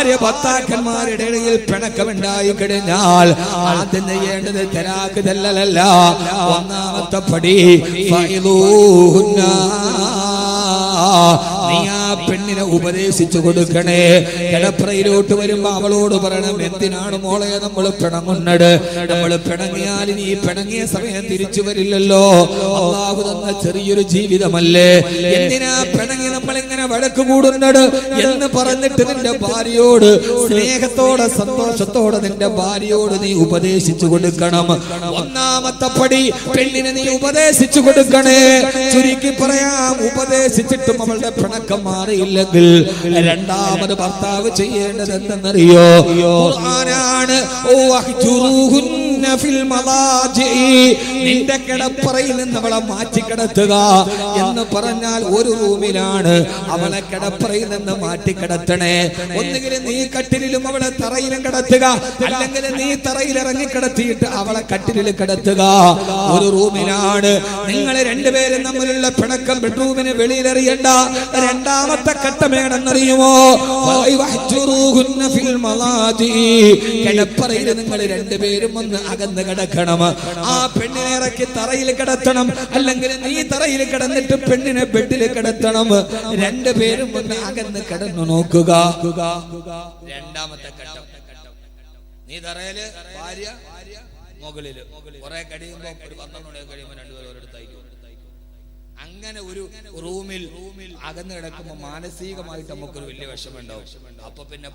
ഭാര്യ ഭർത്താക്കന്മാരുടെ ഇടയിൽ പിണക്കമുണ്ടായി കഴിഞ്ഞാൽ ആദ്യം ചെയ്യേണ്ടത് തലാഖ് ഒന്നാമത്തെ പടി നീ ആ പെണ്ണിനെ ഉപദേശിച്ചു കൊടുക്കണേ. കിടപ്പറയിലോട്ട് വരുമ്പോ അവളോട് പറയണം, എന്തിനാണ് മോളെ നമ്മൾ പിണങ്ങുന്നത്? നമ്മൾ പിണങ്ങിയാൽ നീ പിണങ്ങിയ സമയം തിരിച്ചു വരില്ലല്ലോ. അല്ലാഹു തന്ന ചെറിയൊരു ജീവിതമല്ലേ, എന്തിനാ പിണങ്ങി നമ്മൾ ഇങ്ങനെ വഴക്ക് കൂടുന്നത് എന്ന് പറഞ്ഞിട്ട് നിന്റെ ഭാര്യയോട് സ്നേഹത്തോടെ സന്തോഷത്തോടെ നിന്റെ ഭാര്യയോട് നീ ഉപദേശിച്ചു കൊടുക്കണം. ഒന്നാമത്തെ പടി പെണ്ണിനെ നീ ഉപദേശിച്ചു കൊടുക്കണേ. ചുരുക്കി പറയാം, ഉപദേശിച്ചിട്ടും അവളുടെ പിണക്കം മാറിയില്ലെങ്കിൽ രണ്ടാമത് ഭർത്താവ് ചെയ്യേണ്ടത് എന്തെന്നറിയോ? ഖുർആനാണ്. നിന്റെ കിടപ്പറയിൽ നിന്ന് അവളെ മാറ്റി കിടത്തുക എന്ന് പറഞ്ഞാൽ ഒരു റൂമിലാണ് അവളെ കിടപ്പറയിൽ നിന്ന് മാറ്റി കിടത്തണേ. ഒന്നുകിൽ നീ കട്ടിലും അവളെ തറയിലും കിടത്തുക, അല്ലെങ്കിൽ നീ തറയിൽ ഇറങ്ങി കിടത്തിയിട്ട് അവളെ കട്ടിലിൽ കിടത്തുക. ഒരു റൂമിലാണ്. നിങ്ങൾ രണ്ടുപേരും തമ്മിലുള്ള പിണക്കം ബെഡ്റൂമിന് വെളിയിലെറിയണ്ട. രണ്ടാമത്തെ ഘട്ടമേണെന്നറിയുമോ? കിടപ്പറയിൽ നിങ്ങൾ രണ്ടുപേരും ഒന്ന് അകന്ന് കിടക്കണം. ആ പെണ്ണിനെ ഇറക്കി തറയിൽ കിടത്തണം, അല്ലെങ്കിൽ നീ തറയിൽ കിടന്നിട്ട് പെണ്ണിനെ ബെഡിൽ കിടത്തണം. രണ്ടുപേരും ഒന്ന് അകന്ന് കിടന്നു നോക്കുക. രണ്ടാമത്തെ ഘട്ടം, നീ തറയില്, ഭാര്യ മുകളില്. കുറെ കഴിയുമ്പോ ഒരു 12 മണി കഴിയുമ്പോ രണ്ടുപേരും ഒരിടത്തായിരിക്കും. അങ്ങനെ ഒരു റൂമിൽ അകന്ന് കിടക്കുമ്പോൾ മാനസികമായിട്ട് നമുക്കൊരു വലിയ വിഷമമുണ്ടാവും. അപ്പൊ പിന്നെ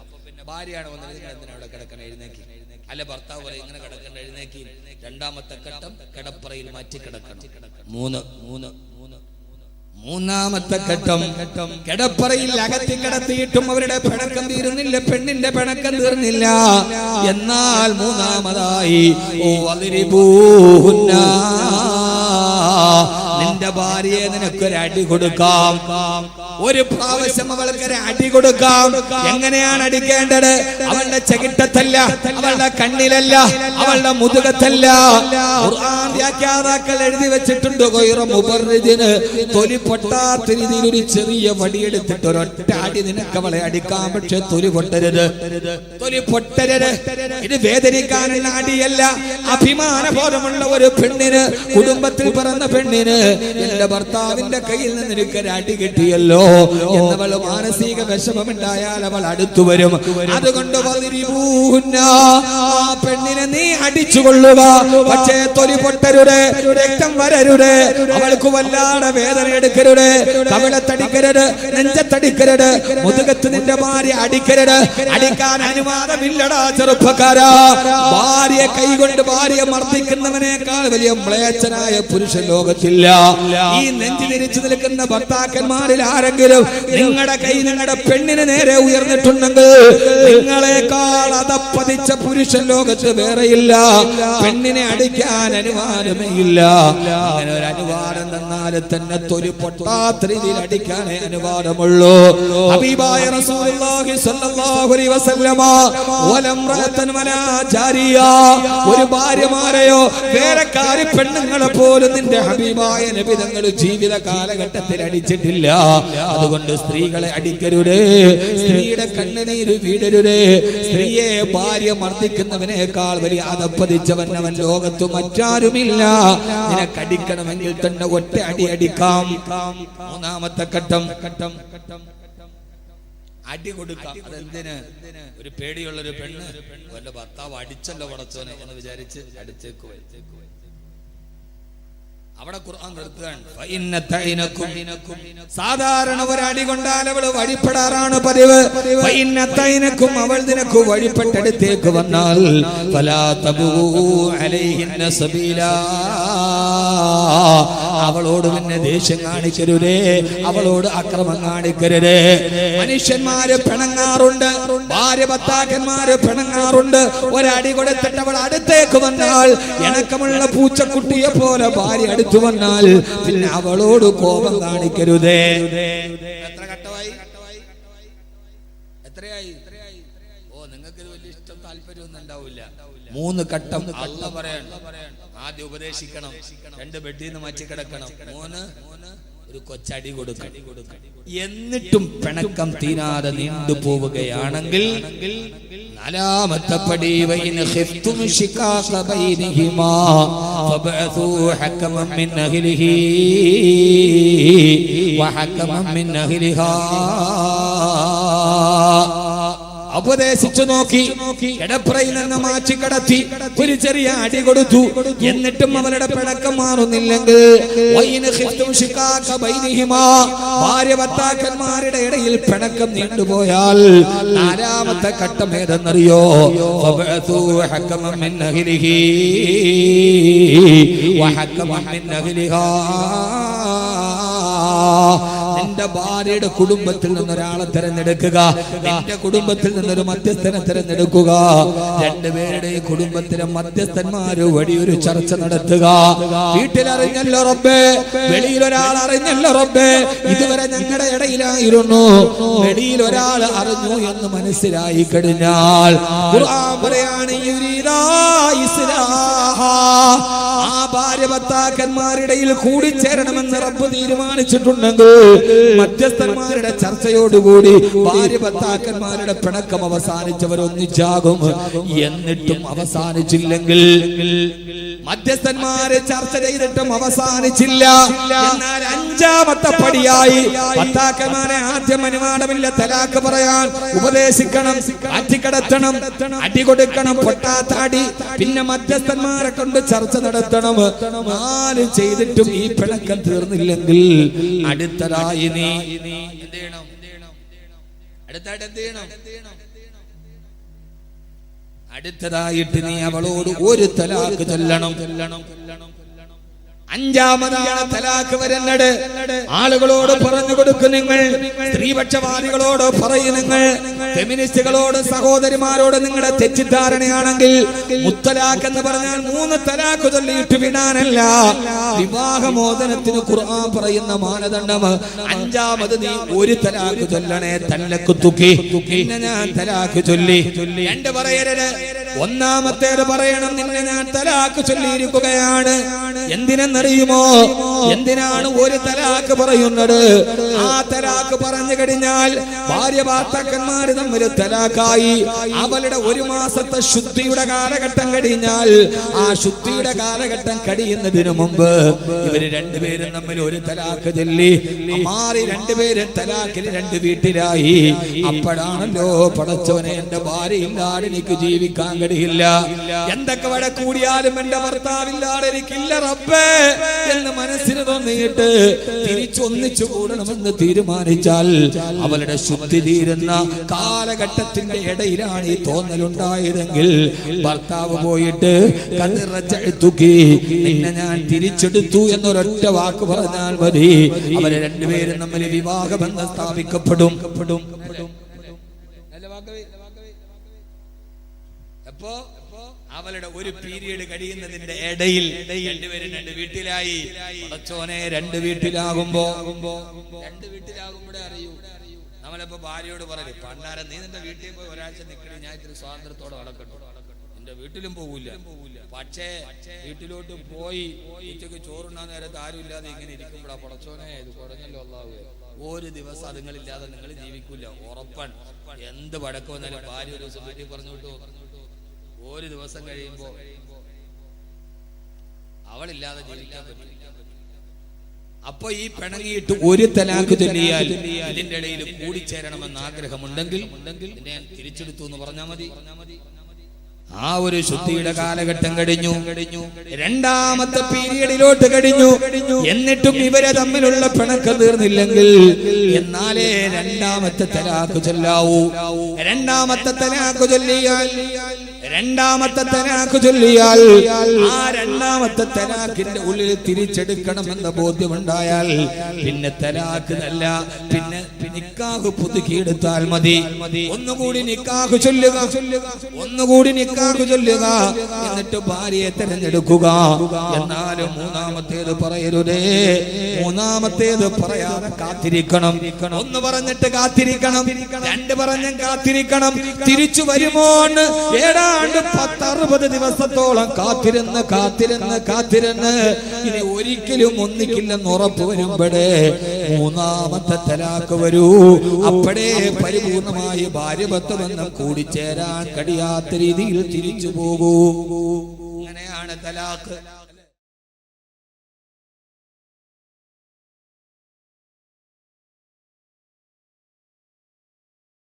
ഭാര്യയാണ് വന്നത്, നിങ്ങൾ എന്തിനാ അവിടെ കിടക്കണം, എഴുന്നേക്കി. അല്ല ഭർത്താവ് പറയും, ഇങ്ങനെ കിടക്കണ്ട, എഴുന്നേക്കി. രണ്ടാമത്തെ ഘട്ടം, കിടപ്പറയിൽ മാറ്റി കിടക്കണം. മൂന്നാമത്തെ ഘട്ടം, കിടപ്പറയിൽ അകത്തി കിടത്തിയിട്ടും അവരുടെ പിണക്കം തീരുന്നില്ല, പെണ്ണിന്റെ പിണക്കം തീർന്നില്ല. എന്നാൽ മൂന്നാമതായി നിന്റെ ഭാര്യയെ നിനക്കൊരു അടി കൊടുക്കാം. ഒരു പ്രാവശ്യം അവൾക്കൊരു അടി കൊടുക്കാം. എങ്ങനെയാണ് അടിക്കേണ്ടത്? അവളുടെ ചെകിട്ടത്തല്ല, അവളുടെ കണ്ണിലല്ല, അവളുടെ മുതുകത്തല്ല. ഖുർആൻ വ്യാഖ്യാതാക്കൾ എഴുതി വെച്ചിട്ടുണ്ട്, തൊലി പൊട്ടാത്ത രീതിയിൽ ഒരു ചെറിയ വടിയെടുത്തിട്ട് ഒരൊറ്റ അടി നിനക്ക് അവളെ അടിക്കാം. പക്ഷെ തൊലി പൊട്ടരുത്, തൊലി പൊട്ടരുത്. ഇത് വേദനിക്കാനുള്ള അടിയല്ല. അഭിമാനബോധമുള്ള ഒരു പെണ്ണിന്, കുടുംബത്തിൽ പിറന്ന പെണ്ണിന്, എന്റെ ഭർത്താവിന്റെ കയ്യിൽ നിന്ന് എനിക്കൊരു അടി കിട്ടിയല്ലോ എന്നവൾ മാനസിക വിഷമമുണ്ടായാൽ അവൾ അടുത്തു വരും. അതുകൊണ്ട് ആ പെണ്ണിനെ നീ അടിച്ചുകൊള്ളുക. പക്ഷേ തൊലി പൊട്ടരുത്, രക്തം വരരുത്, അവൾക്ക് വല്ലാതെ വേദന എടുക്കരുത്, കവിളത്തടിക്കരുത്, നെഞ്ചത്തടിക്കരുത്, മുതുകത്ത് നിന്റെ ഭാര്യ അടിക്കരുത്. അടിക്കാൻ അനുവാദമില്ലടാ ചെറുപ്പക്കാരാ. ഭാര്യ കൈകൊണ്ട് ഭാര്യ മർദ്ദിക്കുന്നവനേക്കാൾ വലിയ മ്ലേച്ഛനായ പുരുഷ ലോകത്തില്ല. ഈ നെഞ്ചി തിരിച്ചു നിൽക്കുന്ന ഭർത്താക്കന്മാരിൽ ആരെങ്കിലും നിങ്ങളുടെ കൈ നിങ്ങളുടെ പെണ്ണിന് നേരെ ഉയർന്നിട്ടുണ്ടെങ്കിൽ നിങ്ങളെക്കാൾ അതപ്പതിച്ച പുരുഷൻ ലോകത്ത് വേറെയില്ല. പെണ്ണിനെ അടിക്കാൻ അനുവാദമേ ഇല്ല. അങ്ങനെ ഒരു അനുവാദം തന്നാൽ തന്നെ തൊലി പൊട്ടാത്ത രീതിയിൽ അടിക്കാനേ അനുവാദമുള്ളൂ. ഹബീബായ റസൂലുള്ളാഹി സ്വല്ലല്ലാഹു അലൈഹി വസല്ലമ വലംറഅതൻ വലാ ജാരിയ, ഒരു ഭാര്യമാരെയോ വേലക്കാരി പെണ്ണുങ്ങളെ പോലും നിന്റെ ഹബീബായ നബി തങ്ങൾ ജീവിത കാലഘട്ടത്തിൽ അടിച്ചിട്ടില്ല. അതുകൊണ്ട് സ്ത്രീകളെ അടിക്കരുത്, സ്ത്രീയുടെ കണ്ണുനീര് വീടരുത്. സ്ത്രീയെ ഭാര്യ മർദ്ദിക്കുന്നവനേക്കാൾ വലിയ അതപ്പതിച്ചവൻ അവൻ ലോകത്ത് മറ്റാരുമില്ല. നിനക്കടിക്കണമെങ്കിൽ തന്നെ ഒറ്റ അടി അടിക്കാം. മൂന്നാമത്തെ ഘട്ടം, അടി കൊടുക്കാം. അതെന്തിന്? ഒരു പേടിയുള്ളൊരു പെണ്ണ് വല്ല ഭർത്താവ് അടിച്ചല്ലോ പടച്ചോനെ എന്ന് വിചാരിച്ച് അടിച്ചേക്കുവേ. അവിടെ ഖുർആൻ നിർത്തുകയാണ്. സാധാരണ ഒരടി കൊണ്ടാൽ അവള് വഴിപ്പെടാറാണ് പതിവ്. അവൾ നിനക്ക് വഴിപ്പെട്ടടുത്തേക്ക് വന്നാൽ അവളോട് പിന്നെ ദേഷ്യം കാണിക്കരുതേ, അവളോട് അക്രമം കാണിക്കരുതേ. മനുഷ്യന്മാര് പിണങ്ങാറുണ്ട്, ഭാര്യ ഭർത്താക്കന്മാര് പിണങ്ങാറുണ്ട്. ഒരടി കൊടുത്തിട്ട് അവൾ അടുത്തേക്ക് വന്നാൽ ഇണക്കമുള്ള പൂച്ചക്കുട്ടിയെ പോലെ ഭാര്യ അടുത്ത് വന്നാൽ പിന്നെ അവളോട് കോപം കാണിക്കരുതേ. എത്ര ഘട്ടമായി? എത്രയായി? ഓ, നിങ്ങൾക്ക് ഇത് വലിയ ഇഷ്ടം താല്പര്യമൊന്നും ഉണ്ടാവില്ല. 3 ഘട്ടം അല്ല പറയണം. ആദ്യം ഉപദേശിക്കണം, 2 ബെഡിൽ നിന്ന് മാറ്റി കിടക്കണം, 3 ഒരു കൊച്ചടി കൊടുക്കണം. എന്നിട്ടും പിണക്കം തീരാതെ നീണ്ടുപോവുകയാണെങ്കിൽ നാലാമത്തെ പടി വൈൻ ഖിഫ്തും ശിഖാഖ ബൈനഹിമാ ഫബഅസൂ ഹകമൻ മിൻ അഹ്ലിഹി വഹകമൻ മിൻ അഹ്ലിഹാ. ഉപദേശിച്ചു നോക്കി, കിടപ്പറയിൽ നിന്ന് മാറ്റി കടത്തി ഒരു ചെറിയ അടി കൊടുത്തു. എന്നിട്ടും അവരുടെ പിണക്കം മാറുന്നില്ലെങ്കിൽ ഭാര്യ ഭർത്താക്കന്മാരുടെ ഇടയിൽ പിണക്കം നീണ്ടുപോയാൽ നാലാമത്തെ ഘട്ടം ഏതെന്നറിയോ? നിന്റെ ഭാര്യയുടെ കുടുംബത്തിൽ നിന്നൊരാളെ തിരഞ്ഞെടുക്കുക, നിന്റെ കുടുംബത്തിൽ നിന്നൊരു മധ്യസ്ഥനെ തിരഞ്ഞെടുക്കുക. രണ്ടുപേരുടെ കുടുംബത്തിലെ മധ്യസ്ഥന്മാര് വഴി ഒരു ചർച്ച നടത്തുക. വീട്ടിലറിഞ്ഞല്ലോ റബ്ബേ, വെളിയിൽ ഒരാൾ അറിഞ്ഞല്ലോ റബ്ബേ, ഇതുവരെ ഞങ്ങളുടെ ഇടയിലായിരുന്നു, വെളിയിൽ ഒരാൾ അറിഞ്ഞു എന്ന് മനസ്സിലായി കഴിഞ്ഞാൽ ഖുർആൻ പറയാണ് യുരീദാ ഇസ്ലാഹ, ആ ഭാര്യ ഭർത്താക്കന്മാരിടയിൽ കൂടിച്ചേരണമെന്ന് റബ്ബ് തീരുമാനിച്ചിട്ടുണ്ടെങ്കിൽ മധ്യസ്ഥന്മാരുടെ ചർച്ചയോടുകൂടി ഭാര്യ ഭർത്താക്കന്മാരുടെ പിണക്കം അവസാനിച്ചവർ ഒന്നിച്ചാകും. എന്നിട്ടും അവസാനിച്ചില്ലെങ്കിൽ, മധ്യസ്ഥന്മാരെ ചർച്ച ചെയ്തിട്ടും അവസാനിച്ചില്ല, എന്നാൽ അഞ്ചാമത്തെ പടിയായി ഭർത്താക്കന്മാരെ ആദ്യം അനുവാദമില്ല തലാക്ക് പറയാൻ ഉപദേശിക്കണം, അറ്റിക്കടത്തണം, അടി കൊടുക്കണം, പൊട്ടാത്താടി, പിന്നെ മധ്യസ്ഥന്മാരെ കൊണ്ട് ചർച്ച നടത്തണം. നാല് ചെയ്തിട്ടും ഈ പിണക്കം തീർന്നില്ലെങ്കിൽ അടുത്തതായി നീ എന്ത് ചെയ്യണം? അടുത്തായിട്ട് എന്ത് ചെയ്യണം? അടുത്തതായിട്ട് നീ അവളോട് ഒരു തലാക്ക് ചൊല്ലണം. അഞ്ചാമതാണ് തലാക്ക് വരുന്നത്. ആളുകളോട് പറഞ്ഞു കൊടുക്കും നിങ്ങൾ, സ്ത്രീപക്ഷവാദികളോട് പറയും നിങ്ങൾ, ഫെമിനിസ്റ്റുകളോട്, സഹോദരിമാരോട് നിങ്ങളുടെ തെറ്റിദ്ധാരണയാണെങ്കിൽ മുത്തലാഖ് എന്ന് പറഞ്ഞാൽ 3 തലാക്ക് ചൊല്ലിയിട്ട് വിടാനല്ല, വിവാഹമോചനത്തിന് ഖുർആൻ പറയുന്ന മാനദണ്ഡം. അഞ്ചാമത് നീ ഒരു തലാക്ക് ചൊല്ലണേ. തല്ലക്ക് തുക്കി നിന്നെ ഞാൻ തലാക്ക് ചൊല്ലി. 2 പറയരുത്. ഒന്നാമത്തേത് പറയണം, നിന്നെ ഞാൻ തലാക്ക് ചൊല്ലിയിരിക്കുകയാണ്. എന്തിനെന്നറിയുമോ? എന്തിനാണ് ഒരു തലാക്ക് പറയുന്നത്? ആ തലാക്ക് പറഞ്ഞു കഴിഞ്ഞാൽ ഭാര്യ ഭർത്താക്കന്മാർ തമ്മിൽ തലാക്കായി. അവളുടെ 1 മാസത്തെ ശുദ്ധിയുടെ കാലഘട്ടം കഴിഞ്ഞാൽ, ആ ശുദ്ധിയുടെ കാലഘട്ടം കഴിയുന്നതിന് മുമ്പ് ഇവര് രണ്ടുപേരും തമ്മിൽ ഒരു തലാക്ക് ചൊല്ലി മാറി, രണ്ടുപേരും തലാക്കിൽ 2 വീട്ടിലായി. അപ്പോഴാണല്ലോ പടച്ചവനെ, എന്റെ ഭാര്യ ഇല്ലാതെ എനിക്ക് ജീവിക്കാൻ കഴിയില്ല, എന്തൊക്കെ വട കൂടിയാലും എന്റെ ഭർത്താവില്ലാതെ എനിക്കില്ല റബ്ബേ എന്ന് മനസ്സിന് തോന്നിയിട്ട് തിരിച്ചൊന്നിച്ചു കൂടണമെന്ന് തീരുമാനിച്ചാൽ അവളുടെ ശുദ്ധി തീരുന്ന കാലഘട്ടത്തിന്റെ ഇടയിലാണ് ഈ തോന്നലുണ്ടായതെങ്കിൽ ഭർത്താവ് പോയിട്ട് നിന്നെ ഞാൻ തിരിച്ചെടുത്തു എന്നൊരൊറ്റ വാക്ക് പറഞ്ഞാൽ മതി, അവരെ രണ്ടുപേരും തമ്മിൽ വിവാഹബന്ധം സ്ഥാപിക്കപ്പെടും. അപ്പോ അവളുടെ ഒരു പീരീഡ് കഴിയുന്നതിന്റെ ഇടയിൽ രണ്ടുപേരും 2 വീട്ടിലായി. പടച്ചോനെ, 2 വീട്ടിലാകുമ്പോ 2 വീട്ടിലാകുമ്പോഴേ അറിയൂ. നമ്മളിപ്പോ ഭാര്യയോട് പറയും, പണ്ടാരം നീ നിന്റെ വീട്ടിൽ പോയി ഒരാഴ്ച നിൽക്കണേ, ഞാൻ ഇത്തിരി സ്വാതന്ത്ര്യത്തോടെ വളർക്കട്ടു, നിന്റെ വീട്ടിലും പോകില്ല. പക്ഷേ വീട്ടിലോട്ട് പോയി ഉച്ചക്ക് ചോറുണ്ണാൻ നേരത്ത് ആരും ഇല്ലാതെ ഇങ്ങനെ ഇരിക്കുമ്പോഴാ പടച്ചോനെ ഇത് കുറഞ്ഞല്ലോ അല്ലാഹു, ഒരു ദിവസം അതുങ്ങളില്ലാതെ നിങ്ങൾ ജീവിക്കൂല ഉറപ്പൻ. എന്ത് വടക്ക് വന്നാലും ഭാര്യ ഒരു ദിവസം വീട്ടിൽ പറഞ്ഞു വിട്ടു, ഒരു ദിവസം കഴിയുമ്പോ അവളില്ലാതെ ജീവിക്കാൻ പറ്റും. അപ്പൊ ഈ പിണങ്ങിയിട്ട് ഒരു തലാക്ക് ചൊല്ലിയാൽ ഇതിന്റെ ഇടയിൽ കൂടിച്ചേരണമെന്ന് ആഗ്രഹമുണ്ടെങ്കിൽ ഞാൻ തിരിച്ചെടുത്തു എന്ന് പറഞ്ഞാൽ മതി. ആ ഒരു ശുദ്ധിയുടെ കാലഘട്ടം കഴിഞ്ഞു, 2ാമത്തെ പീരീഡിലോട്ട് കഴിഞ്ഞു. എന്നിട്ടും ഇവരെ തമ്മിലുള്ള പിണക്കം തീർന്നില്ലെങ്കിൽ എന്നാലേ 2ാമത്തെ തലാക്ക് ചൊല്ലാവൂ. 2ാമത്തെ തലാക്ക് ചൊല്ലിയാൽ ആ 2ാമത്തെ തലാഖിന്റെ ഉള്ളിൽ തിരിച്ചെടുക്കണമെന്ന ബോധ്യമുണ്ടായാൽ പിന്നെ തലാഖ് അല്ല, പിന്നെ നിക്കാഹ് പുതുക്കിയെടുത്താൽ മതി. ഒന്നുകൂടി നിക്കാഹ് ചൊല്ലുക, ഒന്നുകൂടി നിക്കാഹ് ചൊല്ലുക, എന്നിട്ട് ഭാര്യയെ തിരഞ്ഞെടുക്കുക. എന്നാലും മൂന്നാമത്തേത് പറയരുതേ, മൂന്നാമത്തേത് പറയാതെ കാത്തിരിക്കണം. ഒന്ന് പറഞ്ഞിട്ട് കാത്തിരിക്കണം, രണ്ട് പറഞ്ഞ് കാത്തിരിക്കണം. തിരിച്ചു വരുമോന്ന് ഏതാണ്ട് 10-60 ദിവസത്തോളം കാത്തിരുന്ന് കാത്തിരുന്ന് കാത്തിരുന്ന് ഇനി ഒരിക്കലും ഒന്നിക്കില്ലെന്ന് ഉറപ്പ് വരുമ്പോഴേ മൂന്നാമത്തെ തലാക്ക് വരൂ. അപ്പോഴേ പരിപൂർണമായി ഭാര്യ-ഭർത്തൃ ബന്ധം കൂടിച്ചേരാൻ കഴിയാത്ത രീതിയിൽ തിരിച്ചു പോകൂ. അങ്ങനെയാണ് തലാക്ക്.